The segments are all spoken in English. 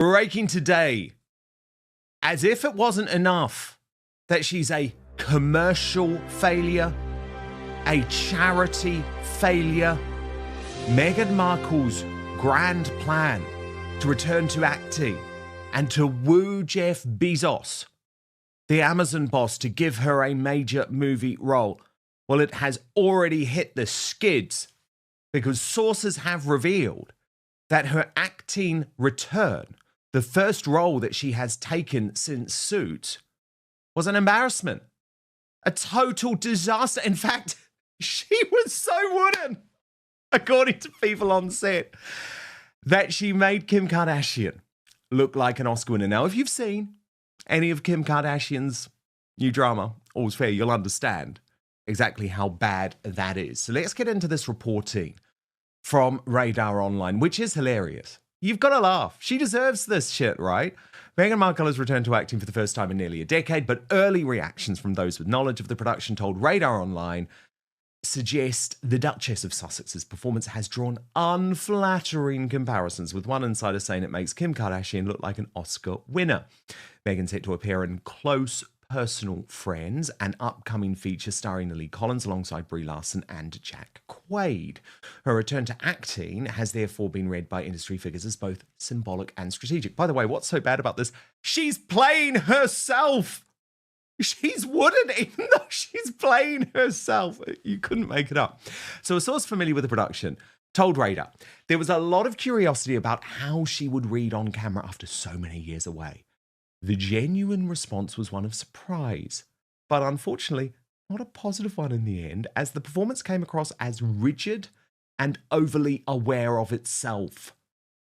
Breaking today, as if it wasn't enough that she's a commercial failure, a charity failure, Meghan Markle's grand plan to return to acting and to woo Jeff Bezos, the Amazon boss, to give her a major movie role, well, it has already hit the skids because sources have revealed that her acting return, the first role that she has taken since Suits, was an embarrassment, a total disaster. In fact, she was so wooden, according to people on set, that she made Kim Kardashian look like an Oscar winner. Now, if you've seen any of Kim Kardashian's new drama, All's Fair, you'll understand exactly how bad that is. So let's get into this reporting from Radar Online, which is hilarious. You've got to laugh. She deserves this shit, right? Meghan Markle has returned to acting for the first time in nearly a decade, but early reactions from those with knowledge of the production told Radar Online suggest the Duchess of Sussex's performance has drawn unflattering comparisons, with one insider saying it makes Kim Kardashian look like an Oscar winner. Meghan's set to appear in Close Personal Friends, an upcoming feature starring Lily Collins alongside Brie Larson and Jack Quaid. Her return to acting has therefore been read by industry figures as both symbolic and strategic. By the way, what's so bad about this? She's playing herself. She's wooden, even though she's playing herself. You couldn't make it up. So a source familiar with the production told Radar there was a lot of curiosity about how she would read on camera after so many years away. The genuine response was one of surprise, but unfortunately not a positive one in the end, as the performance came across as rigid and overly aware of itself.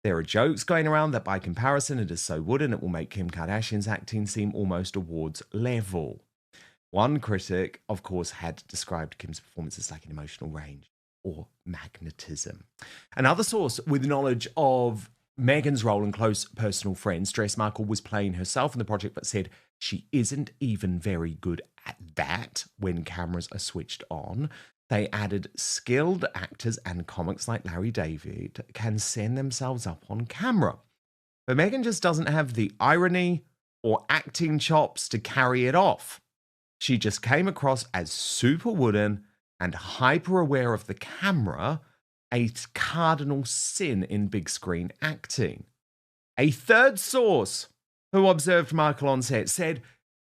There are jokes going around that by comparison it is so wooden it will make Kim Kardashian's acting seem almost awards level. One critic, of course, had described Kim's performance as like an emotional range or magnetism. Another source with knowledge of Meghan's role in Close Personal Friends stressed Markle was playing herself in the project, but said she isn't even very good at that when cameras are switched on. They added skilled actors and comics like Larry David can send themselves up on camera. But Meghan just doesn't have the irony or acting chops to carry it off. She just came across as super wooden and hyper aware of the camera, a cardinal sin in big screen acting. A third source who observed Markle on set said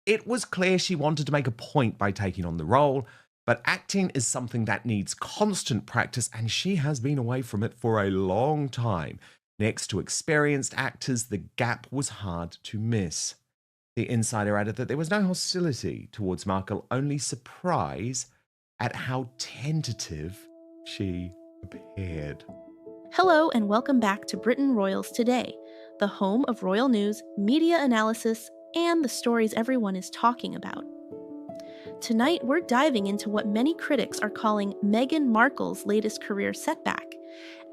it was clear she wanted to make a point by taking on the role, but acting is something that needs constant practice, and she has been away from it for a long time. Next to experienced actors, the gap was hard to miss. The insider added that there was no hostility towards Markle, only surprise at how tentative she appeared. Hello and welcome back to Britain Royals Today, the home of royal news, media analysis, and the stories everyone is talking about. Tonight, we're diving into what many critics are calling Meghan Markle's latest career setback,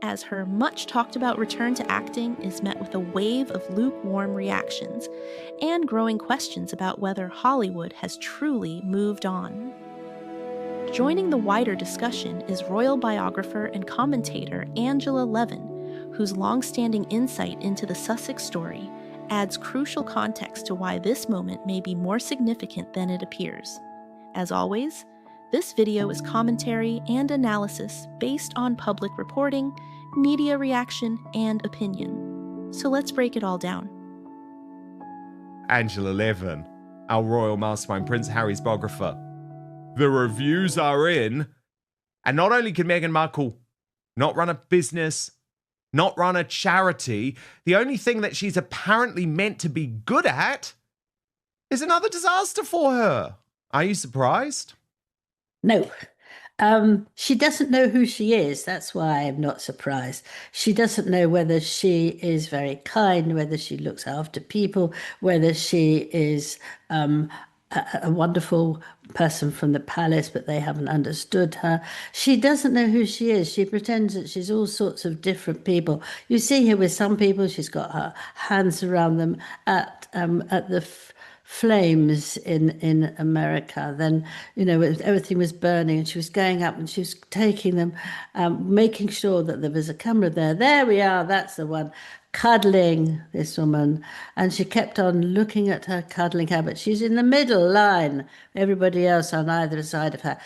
as her much-talked-about return to acting is met with a wave of lukewarm reactions and growing questions about whether Hollywood has truly moved on. Joining the wider discussion is royal biographer and commentator Angela Levin, whose long-standing insight into the Sussex story adds crucial context to why this moment may be more significant than it appears. As always, this video is commentary and analysis based on public reporting, media reaction, and opinion. So let's break it all down. Angela Levin, our Royal Mastermind Prince Harry's biographer. The reviews are in, and not only can Meghan Markle not run a business, not run a charity, the only thing that she's apparently meant to be good at is another disaster for her. Are you surprised? No. She doesn't know who she is. That's why I'm not surprised. She doesn't know whether she is very kind, whether she looks after people, whether she is a wonderful person from the palace, but they haven't understood her. She doesn't know who she is. She pretends that she's all sorts of different people. You see her with some people, she's got her hands around them at the flames in America. Then, everything was burning and she was going up and she was taking them, making sure that there was a camera there. There we are, that's the one. cuddling this woman, and she kept on looking at her cuddling her, but she's in the middle line, everybody else on either side of her.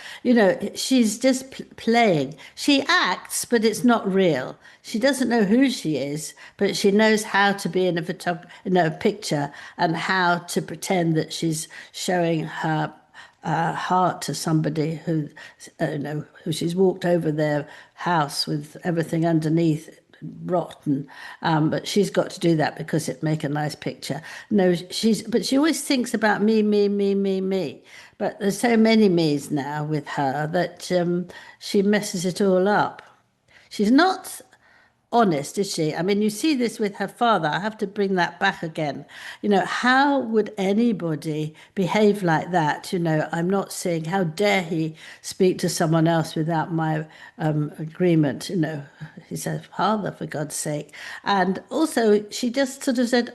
She's just playing. She acts, but it's not real. She doesn't know who she is, but she knows how to be in a picture, and how to pretend that she's showing her heart to somebody who she's walked over their house with everything underneath rotten, but she's got to do that because it make a nice picture. No, but she always thinks about me, me, me, me, me. But there's so many me's now with her that she messes it all up. She's not honest, is she? I mean, you see this with her father. I have to bring that back again. How would anybody behave like that? I'm not saying how dare he speak to someone else without my agreement. He's a father, for God's sake. And also, she just sort of said,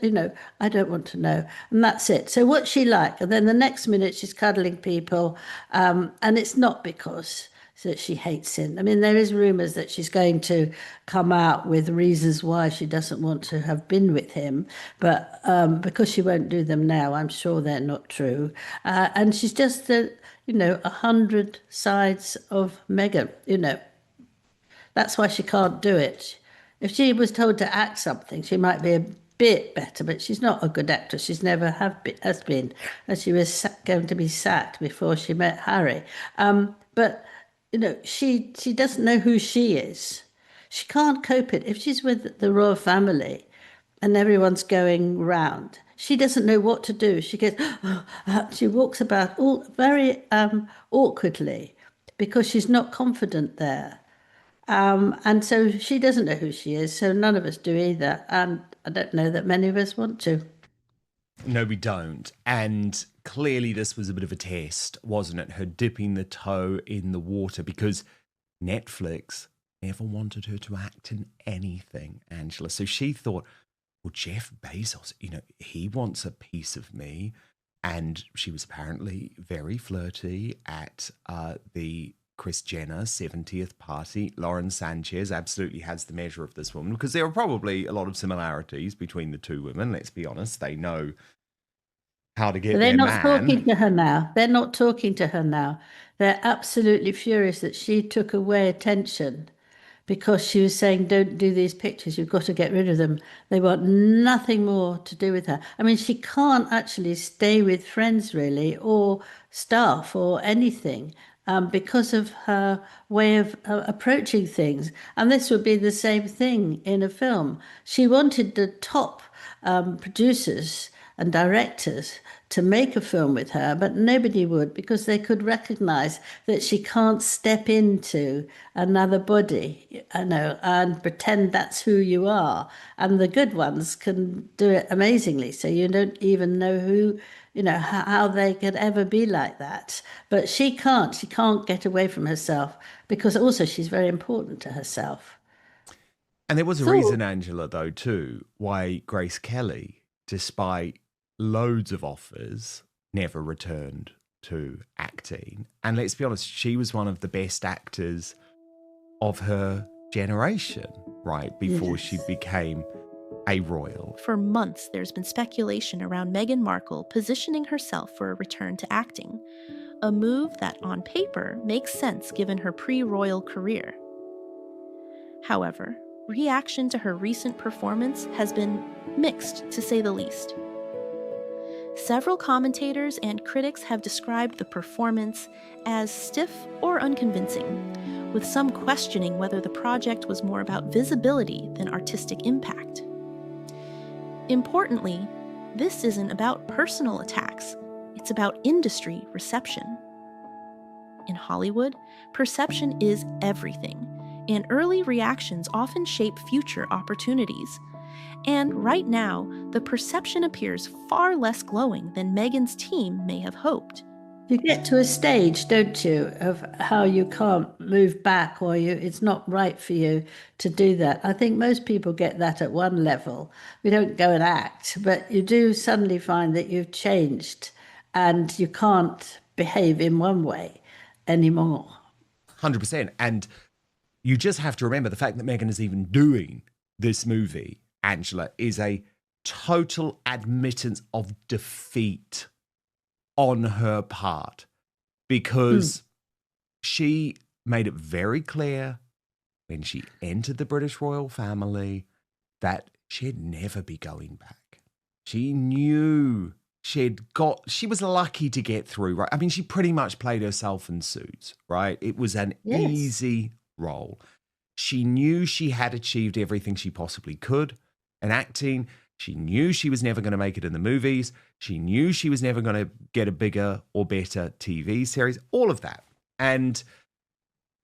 I don't want to know. And that's it. So what's she like? And then the next minute, she's cuddling people. And it's not because that she hates him. I mean, there is rumours that she's going to come out with reasons why she doesn't want to have been with him, but because she won't do them now, I'm sure they're not true. And she's just 100 sides of Meghan. That's why she can't do it. If she was told to act something, she might be a bit better, but she's not a good actress. She's never has been, and she was going to be sacked before she met Harry. But she doesn't know who she is. She can't cope it. If she's with the royal family and everyone's going round, she doesn't know what to do. She goes, she walks about all very awkwardly because she's not confident there. And so she doesn't know who she is. So none of us do either. And I don't know that many of us want to. No, we don't. And clearly this was a bit of a test, wasn't it? Her dipping the toe in the water, because Netflix never wanted her to act in anything, Angela. So she thought, well, Jeff Bezos, he wants a piece of me. And she was apparently very flirty at the Kris Jenner 70th party. Lauren Sanchez absolutely has the measure of this woman, because there are probably a lot of similarities between the two women. Let's be honest. They know how to get They're their not man. talking to her now. They're not talking to her now. They're absolutely furious that she took away attention because she was saying, don't do these pictures. You've got to get rid of them. They want nothing more to do with her. I mean, she can't actually stay with friends, really, or staff or anything. Because of her way of approaching things. And this would be the same thing in a film. She wanted the top producers and directors to make a film with her, but nobody would, because they could recognize that she can't step into another body, and pretend that's who you are. And the good ones can do it amazingly. So you don't even know who, how they could ever be like that. But she can't. She can't get away from herself, because also she's very important to herself. And there was a reason, Angela, though, too, why Grace Kelly, despite loads of offers, never returned to acting. And let's be honest, she was one of the best actors of her generation, right, before she became a royal. For months, there's been speculation around Meghan Markle positioning herself for a return to acting, a move that, on paper, makes sense given her pre-royal career. However, reaction to her recent performance has been mixed, to say the least. Several commentators and critics have described the performance as stiff or unconvincing, with some questioning whether the project was more about visibility than artistic impact. Importantly, this isn't about personal attacks, it's about industry reception. In Hollywood, perception is everything, and early reactions often shape future opportunities. And right now, the perception appears far less glowing than Meghan's team may have hoped. You get to a stage, don't you, of how you can't move back, or it's not right for you to do that. I think most people get that at one level. We don't go and act, but you do suddenly find that you've changed and you can't behave in one way anymore. 100%. And you just have to remember the fact that Meghan is even doing this movie Angela, is a total admittance of defeat on her part, because she made it very clear when she entered the British royal family that she'd never be going back. She knew she was lucky to get through, right? I mean, she pretty much played herself in Suits, right? It was an easy role. She knew she had achieved everything she possibly could in acting. She knew she was never going to make it in the movies. She knew she was never going to get a bigger or better TV series, all of that. And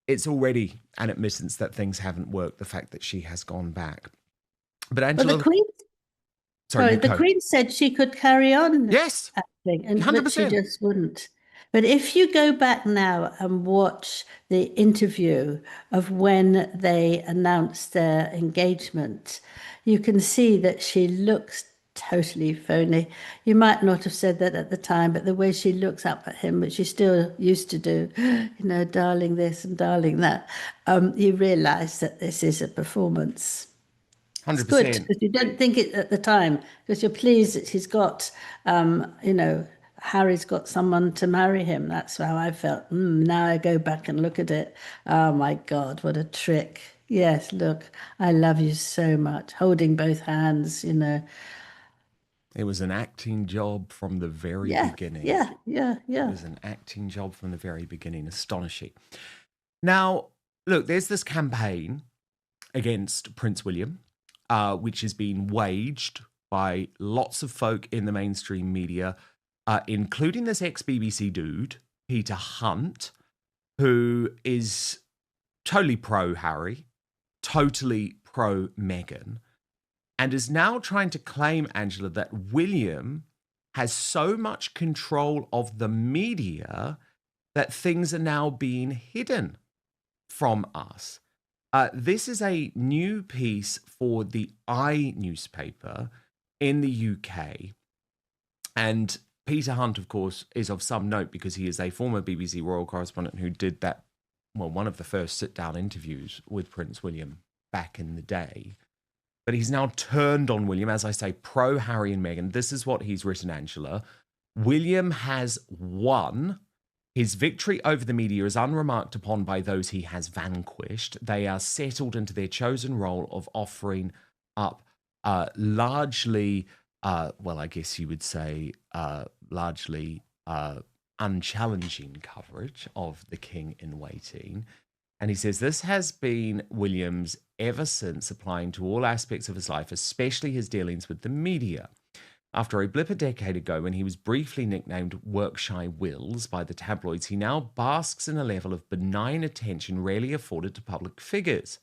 it's already an admittance that things haven't worked, the fact that she has gone back. But Angela... But the Queen... Sorry, the Queen said she could carry on acting, but she just wouldn't. But if you go back now and watch the interview of when they announced their engagement, you can see that she looks totally phony. You might not have said that at the time, but the way she looks up at him, which she still used to do, darling this and darling that, you realise that this is a performance. 100%. It's good, because you don't think it at the time, because you're pleased that he's got, Harry's got someone to marry him. That's how I felt. Now I go back and look at it. Oh my God, what a trick. Yes, look, I love you so much. Holding both hands, It was an acting job from the very beginning. Yeah. It was an acting job from the very beginning. Astonishing. Now, look, there's this campaign against Prince William, which has been waged by lots of folk in the mainstream media, including this ex-BBC dude, Peter Hunt, who is totally pro-Harry, totally pro-Meghan, and is now trying to claim, Angela, that William has so much control of the media that things are now being hidden from us. This is a new piece for the newspaper in the UK. And Peter Hunt, of course, is of some note because he is a former BBC royal correspondent who did one of the first sit-down interviews with Prince William back in the day. But he's now turned on William, as I say, pro-Harry and Meghan. This is what he's written, Angela. William has won. His victory over the media is unremarked upon by those he has vanquished. They are settled into their chosen role of offering up largely, I guess you would say, largely unchallenging coverage of the king in waiting. And he says this has been William's ever since, applying to all aspects of his life, especially his dealings with the media. After a blip a decade ago when he was briefly nicknamed Workshy Wills by the tabloids, he now basks in a level of benign attention rarely afforded to public figures.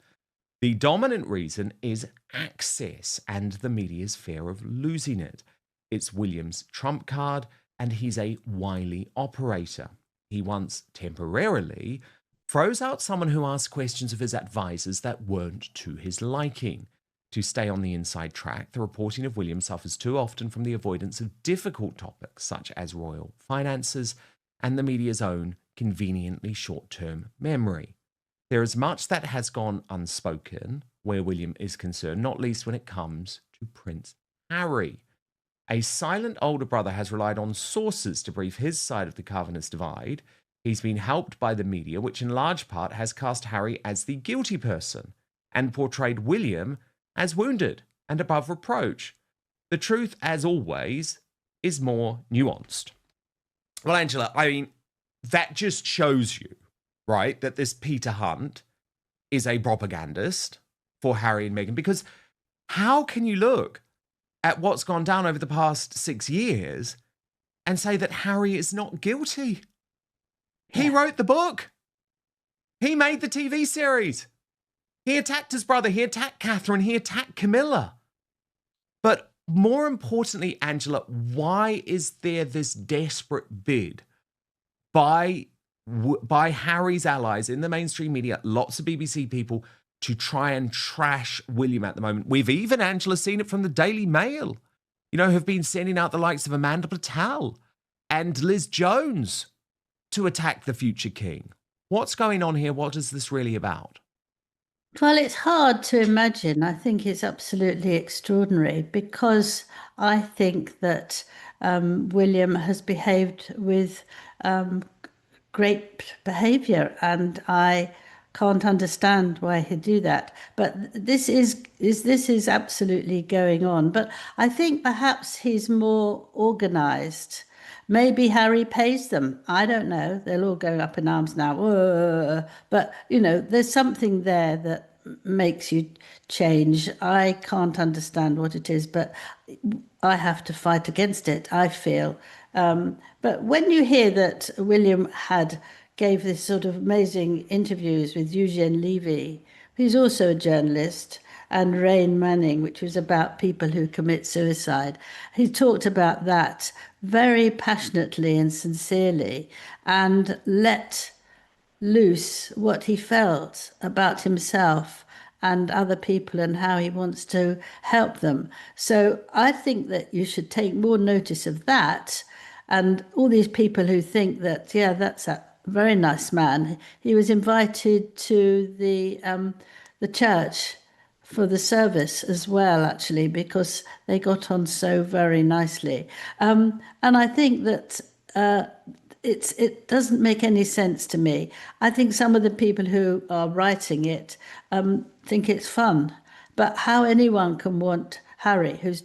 The dominant reason is access and the media's fear of losing it. It's William's trump card, and he's a wily operator. He once temporarily froze out someone who asked questions of his advisors that weren't to his liking. To stay on the inside track, the reporting of William suffers too often from the avoidance of difficult topics such as royal finances and the media's own conveniently short-term memory. There is much that has gone unspoken where William is concerned, not least when it comes to Prince Harry. A silent older brother has relied on sources to brief his side of the Calvinist divide. He's been helped by the media, which in large part has cast Harry as the guilty person and portrayed William as wounded and above reproach. The truth, as always, is more nuanced. Well, Angela, I mean, that just shows you, right, that this Peter Hunt is a propagandist for Harry and Meghan, because how can you look at what's gone down over the past 6 years and say that Harry is not guilty? He wrote the book. He made the TV series. He attacked his brother. He attacked Catherine. He attacked Camilla. But more importantly, Angela, why is there this desperate bid by Harry's allies in the mainstream media, lots of BBC people, to try and trash William at the moment? We've even, Angela, seen it from the Daily Mail, have been sending out the likes of Amanda Patel and Liz Jones to attack the future king. What's going on here? What is this really about? Well, it's hard to imagine. I think it's absolutely extraordinary because I think that William has behaved with great behavior, and I can't understand why he'd do that. But this is absolutely going on. But I think perhaps he's more organized. Maybe Harry pays them. I don't know. They'll all go up in arms now. "Whoa." But there's something there that makes you change. I can't understand what it is, but I have to fight against it, I feel. But when you hear that William gave this sort of amazing interviews with Eugene Levy, who's also a journalist, and Rain Manning, which was about people who commit suicide, he talked about that very passionately and sincerely, and let loose what he felt about himself and other people and how he wants to help them. So I think that you should take more notice of that. And all these people who think that, yeah, that's a very nice man. He was invited to the church for the service as well, actually, because they got on so very nicely. And I think that it doesn't make any sense to me. I think some of the people who are writing it think it's fun, but how anyone can want Harry, who's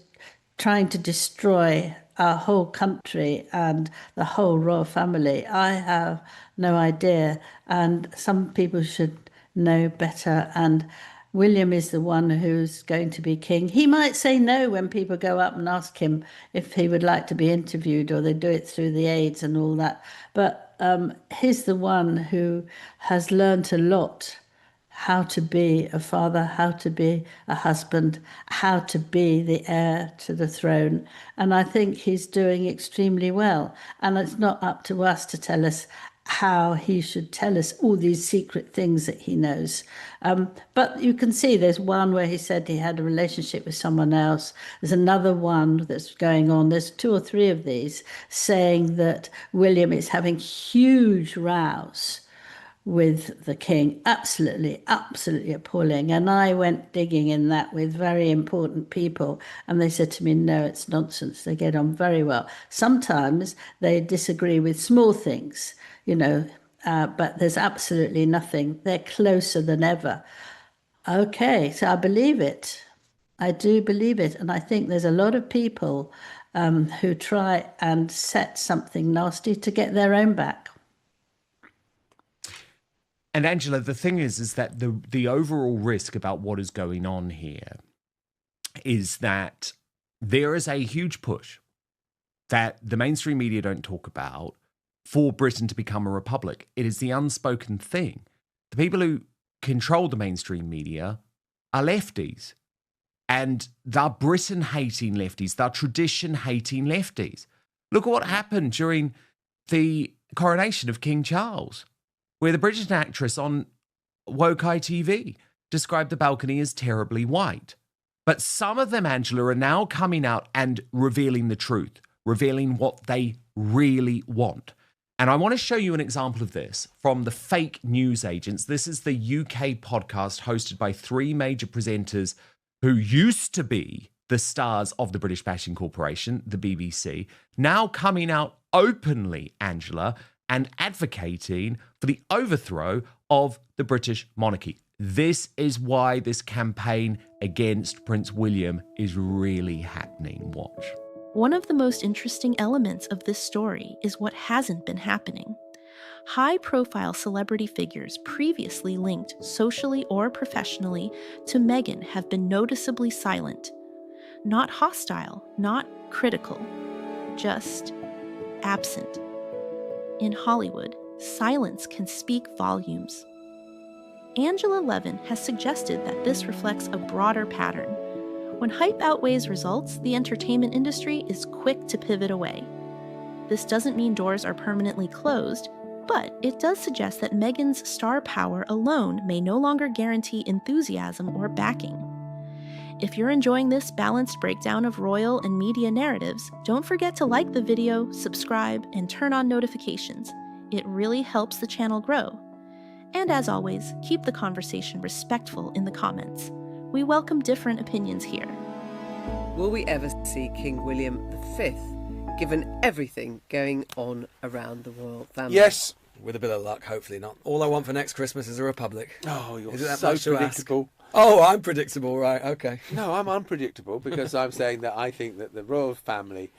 trying to destroy our whole country and the whole royal family, I have no idea. And some people should know better. And William is the one who's going to be king. He might say no when people go up and ask him if he would like to be interviewed, or they do it through the aides and all that. But he's the one who has learnt a lot, how to be a father, how to be a husband, how to be the heir to the throne. And I think he's doing extremely well. And it's not up to us to tell us how he should tell us all these secret things that he knows. But you can see there's one where he said he had a relationship with someone else. There's another one that's going on. There's two or three of these saying that William is having huge rows with the king. Absolutely, absolutely appalling. And I went digging in that with very important people, and they said to me, no, it's nonsense. They get on very well. Sometimes they disagree with small things, but there's absolutely nothing. They're closer than ever. Okay, so I believe it. I do believe it. And I think there's a lot of people who try and set something nasty to get their own back. And Angela, the thing is that the overall risk about what is going on here is that there is a huge push that the mainstream media don't talk about for Britain to become a republic. It is the unspoken thing. The people who control the mainstream media are lefties, and they're Britain-hating lefties, they're tradition-hating lefties. Look at what happened during the coronation of King Charles, where the British actress on Woke ITV described the balcony as terribly white. But some of them, Angela, are now coming out and revealing the truth, revealing what they really want. And I want to show you an example of this from the fake news agents. This is the UK podcast hosted by three major presenters who used to be the stars of the British Bashing Corporation, the BBC, now coming out openly, Angela, and advocating for the overthrow of the British monarchy. This is why this campaign against Prince William is really happening. Watch. One of the most interesting elements of this story is what hasn't been happening. High-profile celebrity figures previously linked socially or professionally to Meghan have been noticeably silent. Not hostile, not critical, just absent. In Hollywood, silence can speak volumes. Angela Levin has suggested that this reflects a broader pattern. When hype outweighs results, the entertainment industry is quick to pivot away. This doesn't mean doors are permanently closed, but it does suggest that Meghan's star power alone may no longer guarantee enthusiasm or backing. If you're enjoying this balanced breakdown of royal and media narratives, don't forget to like the video, subscribe, and turn on notifications. It really helps the channel grow. And as always, keep the conversation respectful in the comments. We welcome different opinions here. Will we ever see King William V, given everything going on around the royal family? Yes. With a bit of luck, hopefully not. All I want for next Christmas is a republic. Oh, you're Isn't that so much to ask? predictable. Oh, I'm predictable, right, okay. No, I'm unpredictable because I'm saying that I think that the royal family,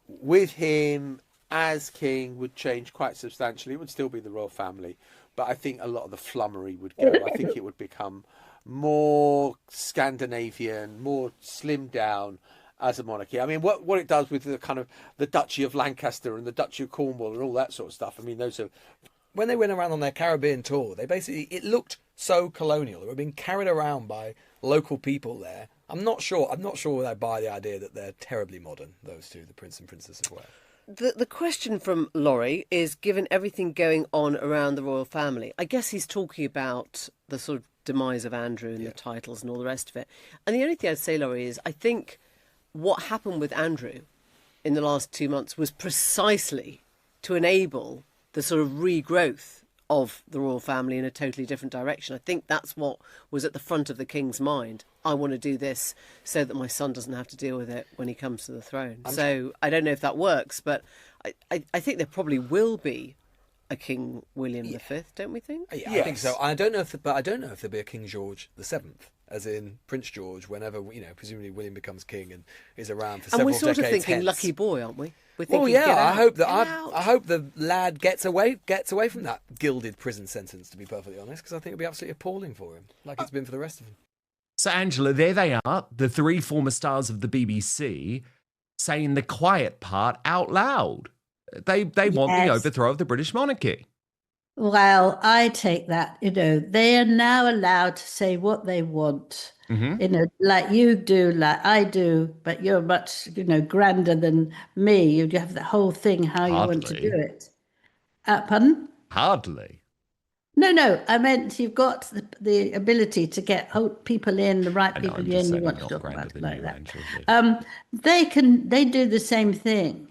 with him as king, would change quite substantially. It would still be the royal family, but I think a lot of the flummery would go. I think it would become more Scandinavian, more slimmed down as a monarchy. I mean, what it does with the kind of the Duchy of Lancaster and the Duchy of Cornwall and all that sort of stuff. I mean, those are... When they went around on their Caribbean tour, they basically, it looked so colonial. They were being carried around by local people there. I'm not sure I buy the idea that they're terribly modern, those two, the Prince and Princess of Wales. The question from Laurie is, given everything going on around the royal family, I guess he's talking about the sort of demise of Andrew and the titles and all the rest of it. And the only thing I'd say, Laurie, is I think what happened with Andrew in the last 2 months was precisely to enable the sort of regrowth of the royal family in a totally different direction. I think that's what was at the front of the king's mind. I want to do this so that my son doesn't have to deal with it when he comes to the throne. So I don't know if that works, but I think there probably will be a King William V, don't we think? Yeah, I think so. I don't know if there'll be a King George VII, as in Prince George, whenever, presumably William becomes king and is around for several decades. And we're sort of thinking hence. lucky boy, aren't we? Well, yeah, I hope the lad gets away from that gilded prison sentence, to be perfectly honest, because I think it'll be absolutely appalling for him, like it's been for the rest of them. So, Angela, there they are, the three former stars of the BBC, saying the quiet part out loud. They want the overthrow of the British monarchy. Well, I take that, they are now allowed to say what they want, like you do, like I do, but you're much, grander than me. You have the whole thing, how you want to do it. Pardon? Hardly. No, I meant you've got the ability to get people in, the right people in, you want to talk about it like that. They do the same thing.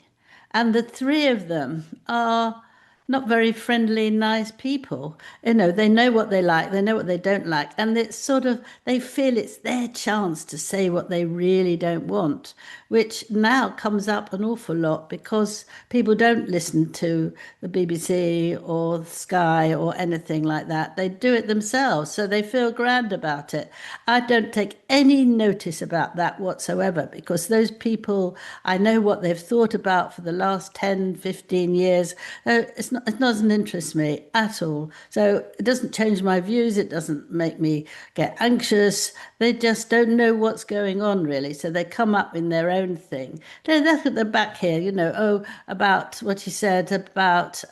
And the three of them are not very friendly, nice people. They know what they like, they know what they don't like. And it's sort of, they feel it's their chance to say what they really don't want, which now comes up an awful lot because people don't listen to the BBC or Sky or anything like that. They do it themselves, so they feel grand about it. I don't take any notice about that whatsoever, because those people, I know what they've thought about for the last 10, 15 years. It doesn't interest me at all. So it doesn't change my views. It doesn't make me get anxious. They just don't know what's going on, really. So they come up in their own thing. They look at the back here, about what he said about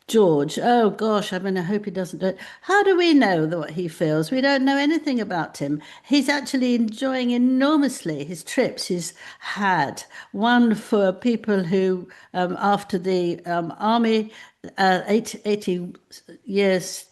George. Oh, gosh, I hope he doesn't do it. How do we know what he feels? We don't know anything about him. He's actually enjoying enormously his trips he's had. One for people who, after the army, 80 years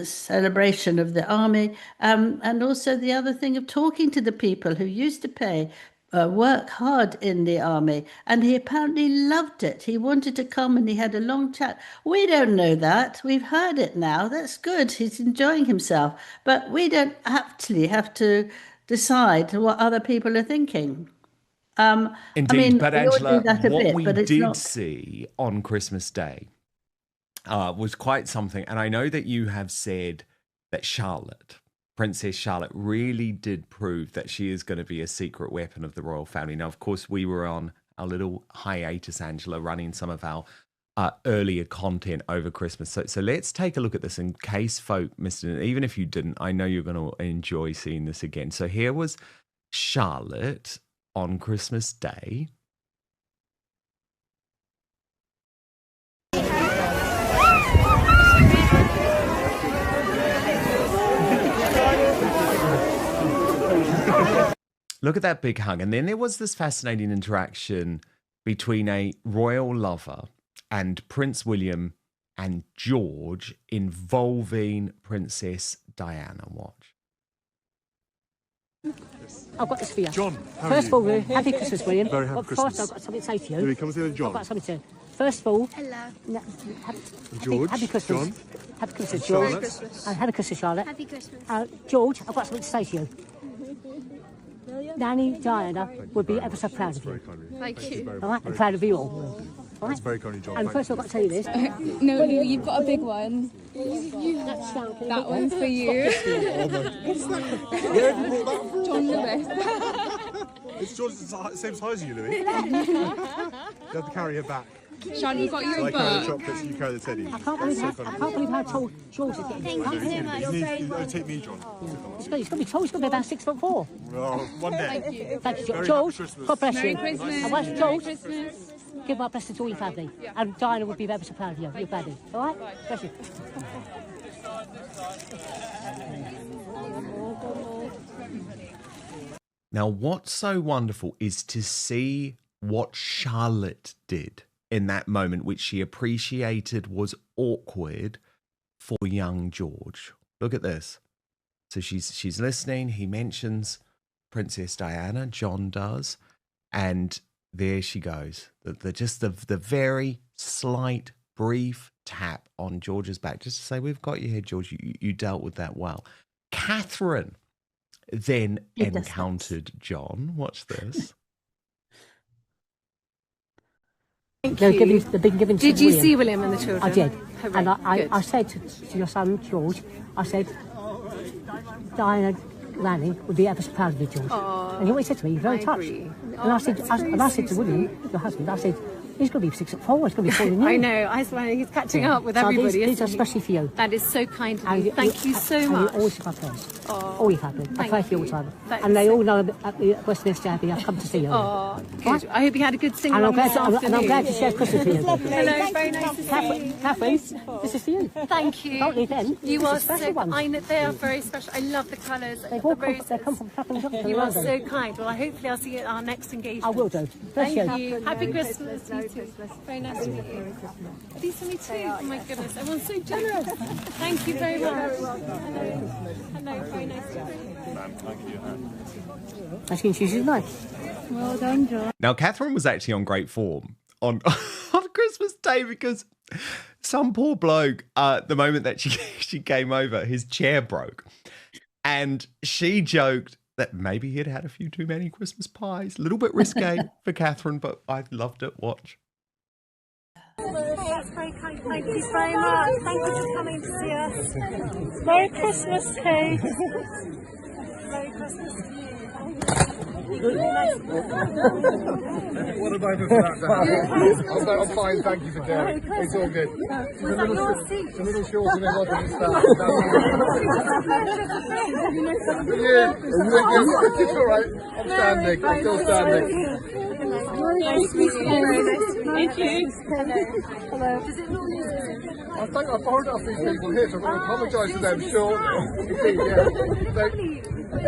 celebration of the army, and also the other thing of talking to the people who used to work hard in the army, and he apparently loved it. He wanted to come and he had a long chat. We don't know that. We've heard it now. That's good. He's enjoying himself, but we don't actually have to decide what other people are thinking. Indeed, but Angela, what we did see on Christmas Day was quite something. And I know that you have said that Princess Charlotte, really did prove that she is going to be a secret weapon of the royal family. Now, of course, we were on a little hiatus, Angela, running some of our earlier content over Christmas. So let's take a look at this in case folk missed it. Even if you didn't, I know you're going to enjoy seeing this again. So here was Charlotte on Christmas Day. Look at that big hug. And then there was this fascinating interaction between a royal lover and Prince William and George involving Princess Diana. Watch. I've got this for you. John, how First are of all, happy Christmas, William. Very happy First, Christmas. I've got something to say to you. Here he comes, here, John. I've got something to first of all, Hello. George, happy Christmas. John, Happy Christmas, Charlotte. George. And happy Christmas, Charlotte. Happy Christmas. George, I've got something to say to you. Nanny Diana would be ever so proud of you. Thank you. All right? I'm proud of you all. That's very kind of you, John. And first of all, I've got to tell you this. No, you've got a big one. That one's for you. Where have you brought that from? John Lewis. It's George's the same size as you, Louis. You have to carry her back. Sean, you've got So your I carry the book. chocolates and you carry the teddy. I can't believe how tall George is getting. Thank you so much. You take me, John. He's going to be tall. He's going to be about 6'4". Well, one day. Thank you, Very George. happy Christmas. God bless Merry you. Christmas. And once Merry George, Christmas. give my blessing to all your family. And Diana would be ever so proud of you. You're badly. All right? Bless you. Now, what's so wonderful is to see what Charlotte did in that moment, which she appreciated was awkward for young George. Look at this. So she's listening. He mentions Princess Diana. John does, and there she goes. The very slight, brief tap on George's back, just to say, "We've got you here, George. You dealt with that well." Catherine then encountered John. Watch this. They've been given to Did you William. see William and the children? I did. Hooray. And I Good. said to your son, George, I said, Diana Lanning would be ever so proud of you, George. Aww, and you know what he said to me? He's very I touched. agree. And I said to William, your husband, I said, he's going to be 6'4". He's going to be taller than you. I know. I swear he's catching up with So everybody. These isn't are he? especially for you. That is so kind of And you. Thank you so and much. you always my prayers. Aw, All your family. I thank pray for you all you. the time. That And is they so all know that at the Westminster Abbey I've come to see you. Oh, good. Right? I hope you had a good sing And I'm along this glad to, afternoon. and I'm glad to share Christmas with you. Hello, very nice to see you. Catherine, this is for you. Thank you. Don't leave them. You It's a are special so one. I know they are very special. I love the colours. They've The all come, roses. they come from Clapham Junction. You are London. so kind. Well, hopefully I'll see you at our next engagement. I will do. Bless Thank you. you. Happy Christmas. You too. Very nice to meet you. Are these for me too? Oh my goodness, everyone's so generous. Thank you very much. Hello. Hello, very nice to meet you. I think she's nice. Well done, John. Now, Catherine was actually on great form on Christmas Day because some poor bloke, the moment that she came over, his chair broke. And she joked that maybe he'd had a few too many Christmas pies. A little bit risque for Catherine, but I loved it. Watch. That's very kind. Thank you very much. Thank you for coming to see us. Merry Christmas, Kate. Merry Christmas to you. What a moment for that to happen. I'm fine, thank you for daring. It's all good. Was that your seat? It's a little short and it wasn't start. It's all right. I'm standing. I'm still standing. Nice to meet you. Thank you. Hello. Does it normally I think I borrowed it off these people here, so I'm going to apologise to them shortly. Yeah. I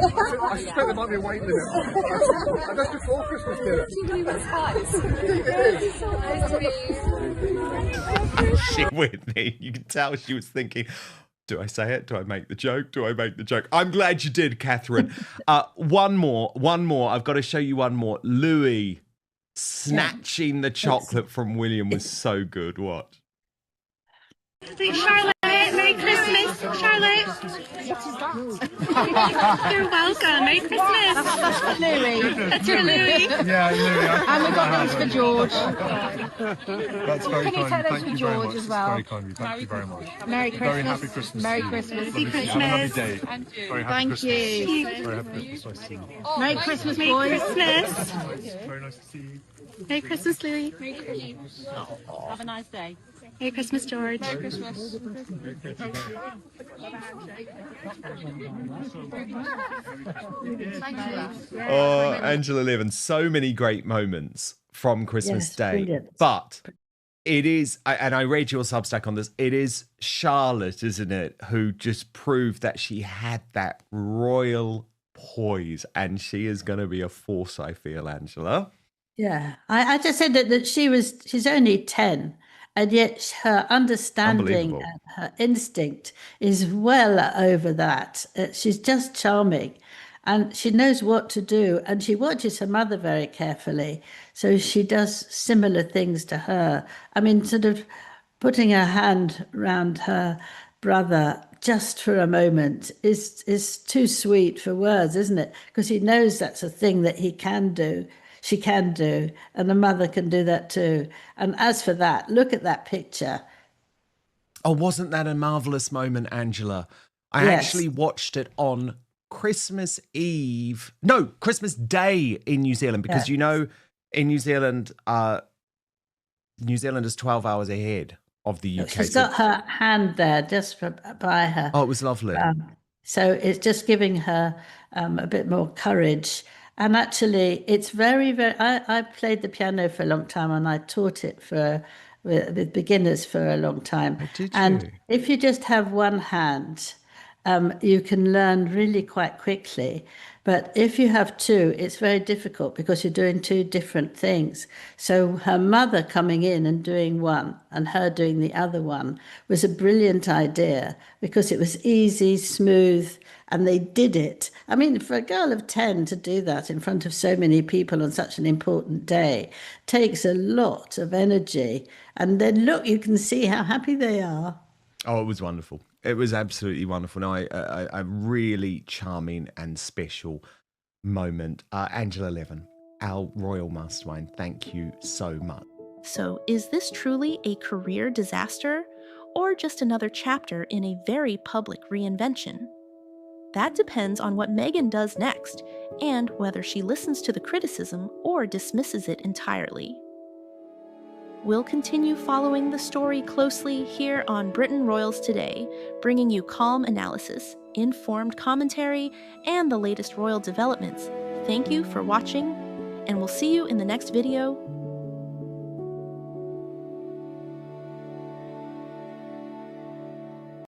suspect there might be a wait limit. And that's before Christmas dinner. She Whitney, you can tell she was thinking, do I say it? Do I make the joke? Do I make the joke? I'm glad you did, Catherine. One more. I've got to show you one more. Louis snatching the chocolate from William was so good. What? Charlotte, Merry Christmas. Charlotte. You're welcome. Merry Christmas. Louis. That's your Louis. Yeah, Louis. And we've got these for George. That's very Can you kind. take those Thank for you very George much. as well? It's very kind of you. Thank you very much. Merry Christmas. Very happy Christmas. Merry to you. Christmas. Lovely to see you. Have a lovely day. Very happy Thank Christmas. you. Very happy Christmas. Nice to see you. Merry Christmas, Merry boys. Christmas. Very nice to see you. Merry Christmas, Louis. Have a nice day. Merry Christmas, George. Merry Christmas. Oh, Angela Levin, so many great moments from Christmas Yes, Day. brilliant. But it is, and I read your Substack on this, it is Charlotte, isn't it, who just proved that she had that royal poise, and she is going to be a force, I feel, Angela. Yeah, I just said that she's only 10, and yet her understanding Unbelievable. and her instinct is well over that. She's just charming. And she knows what to do, and she watches her mother very carefully. So she does similar things to her. I mean, sort of putting her hand round her brother just for a moment is too sweet for words, isn't it? Because he knows that's a thing that he can do, she can do, and the mother can do that too. And as for that, look at that picture. Oh, wasn't that a marvelous moment, Angela? I Yes. actually watched it on Christmas Day in New Zealand, because Yeah. you know, in New Zealand is 12 hours ahead of the UK. She's got her hand there just by her. Oh, it was lovely. So it's just giving her a bit more courage. And actually, it's very, very. I played the piano for a long time, and I taught it with beginners for a long time. Did and you? if you just have one hand, you can learn really quite quickly. But if you have two, it's very difficult because you're doing two different things. So her mother coming in and doing one and her doing the other one was a brilliant idea because it was easy, smooth, and they did it. I mean, for a girl of 10 to do that in front of so many people on such an important day takes a lot of energy. And then look, you can see how happy they are. Oh, it was wonderful. It was absolutely wonderful. No, a really charming and special moment. Angela Levin, our Royal Mastermind, thank you so much. So, is this truly a career disaster, or just another chapter in a very public reinvention? That depends on what Meghan does next, and whether she listens to the criticism or dismisses it entirely. We'll continue following the story closely here on Britain Royals Today, bringing you calm analysis, informed commentary, and the latest royal developments. Thank you for watching, and we'll see you in the next video.